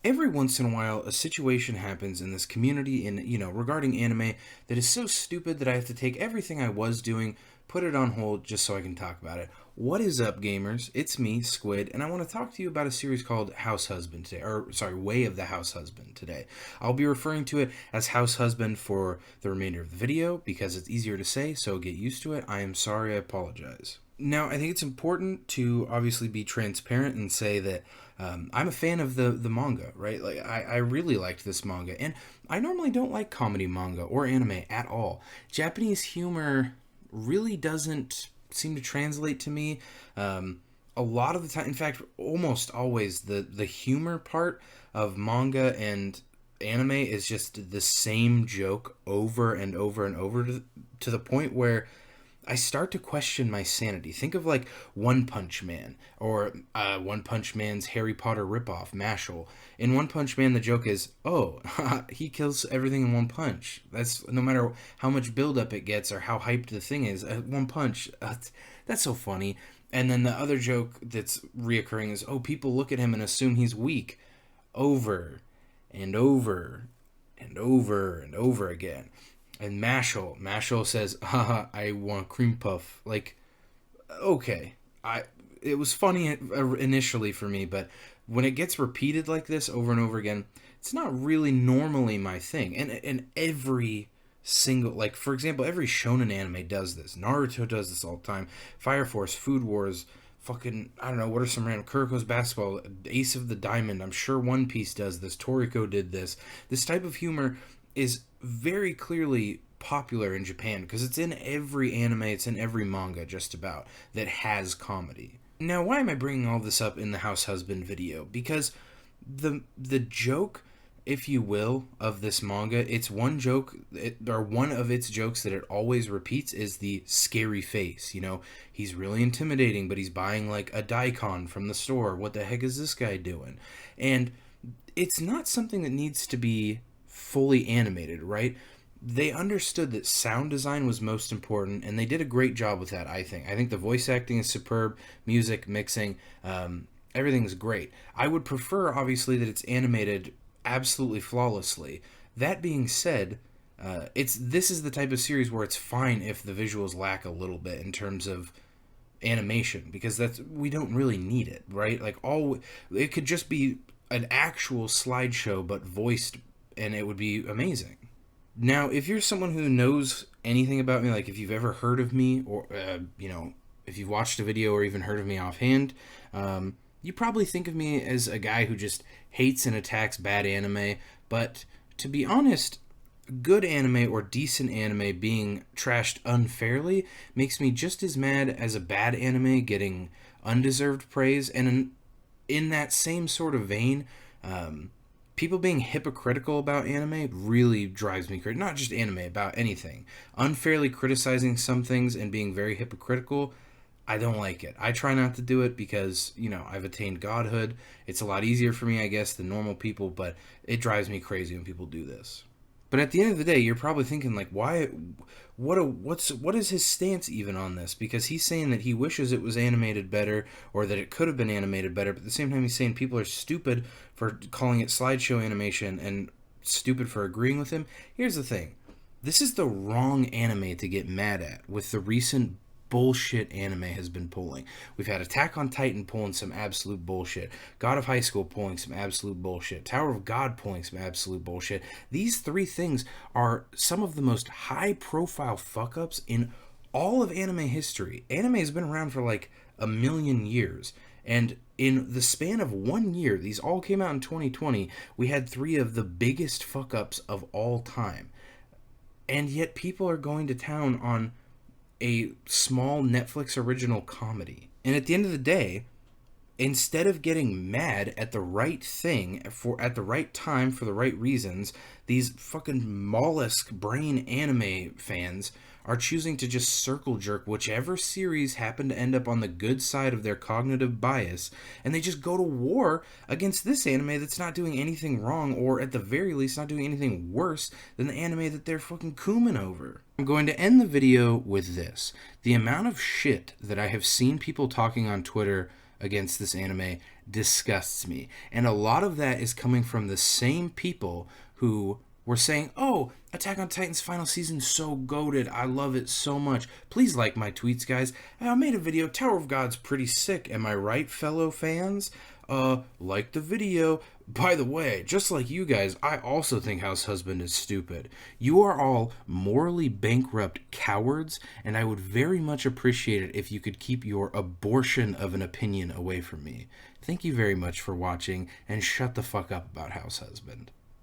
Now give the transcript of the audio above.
Every once in a while, a situation happens in this community regarding anime that is so stupid that I have to take everything I was doing, put it on hold just so I can talk about it. What is up, gamers? It's me, Squid, and I want to talk to you about a series called Househusband today, Way of the Househusband today. I'll be referring to it as Househusband for the remainder of the video because it's easier to say, so get used to it. I am sorry, I apologize. Now, I think it's important to obviously be transparent and say that I'm a fan of the manga, right? Like, I really liked this manga, and I normally don't like comedy manga or anime at all. Japanese humor really doesn't seem to translate to me. A lot of the time, in fact, almost always, the humor part of manga and anime is just the same joke over and over and over to the point where I start to question my sanity. Think of like One Punch Man or One Punch Man's Harry Potter ripoff, Mashal. In One Punch Man, the joke is, oh, he kills everything in one punch. That's no matter how much buildup it gets or how hyped the thing is. One punch, that's so funny. And then the other joke that's reoccurring is, oh, people look at him and assume he's weak over and over and over and over again. And Mashal says, haha, I want cream puff. Like, okay. It was funny initially for me, but when it gets repeated like this over and over again, it's not really normally my thing. And every single, like, for example, every shonen anime does this. Naruto does this all the time. Fire Force, Food Wars, fucking, I don't know, what are some random, Kuroko's Basketball, Ace of the Diamond, I'm sure One Piece does this, Toriko did this. This type of humor is very clearly popular in Japan because it's in every anime, it's in every manga just about that has comedy. Now, why am I bringing all this up in the Househusband video? Because the joke, if you will, of this manga, it's one joke, or one of its jokes that it always repeats is the scary face. You know, he's really intimidating, but he's buying like a daikon from the store. What the heck is this guy doing? And it's not something that needs to be fully animated, right? They understood that sound design was most important, and they did a great job with that, I think. I think the voice acting is superb, music, mixing, everything's great. I would prefer, obviously, that it's animated absolutely flawlessly. That being said, this is the type of series where it's fine if the visuals lack a little bit in terms of animation, because we don't really need it, right? Like, it could just be an actual slideshow but voiced, and it would be amazing. Now, if you're someone who knows anything about me, like if you've ever heard of me, or, if you've watched a video or even heard of me offhand, you probably think of me as a guy who just hates and attacks bad anime, but to be honest, good anime or decent anime being trashed unfairly makes me just as mad as a bad anime getting undeserved praise, and in that same sort of vein, people being hypocritical about anime really drives me crazy. Not just anime, about anything. Unfairly criticizing some things and being very hypocritical, I don't like it. I try not to do it because, I've attained godhood. It's a lot easier for me, I guess, than normal people, but it drives me crazy when people do this. But at the end of the day, you're probably thinking, like, why? What is his stance even on this? Because he's saying that he wishes it was animated better, or that it could have been animated better, but at the same time he's saying people are stupid for calling it slideshow animation and stupid for agreeing with him. Here's the thing. This is the wrong anime to get mad at with the recent bullshit anime has been pulling. We've had Attack on Titan pulling some absolute bullshit, God of High School pulling some absolute bullshit, Tower of God pulling some absolute bullshit. These three things are some of the most high profile fuck ups in all of anime history. Anime has been around for like a million years, and in the span of 1 year, these all came out in 2020, we had three of the biggest fuck ups of all time. And yet people are going to town on a small Netflix original comedy. And at the end of the day, instead of getting mad at the right thing at the right time for the right reasons, these fucking mollusk brain anime fans are choosing to just circle jerk whichever series happen to end up on the good side of their cognitive bias, and they just go to war against this anime that's not doing anything wrong, or at the very least not doing anything worse than the anime that they're fucking cooming over. I'm going to end the video with this. The amount of shit that I have seen people talking on Twitter against this anime disgusts me. And a lot of that is coming from the same people who were saying, oh, Attack on Titan's final season so goated. I love it so much. Please like my tweets, guys. I made a video. Tower of God's pretty sick. Am I right, fellow fans? Like the video. By the way, just like you guys, I also think Househusband is stupid. You are all morally bankrupt cowards, and I would very much appreciate it if you could keep your abortion of an opinion away from me. Thank you very much for watching, and shut the fuck up about Househusband.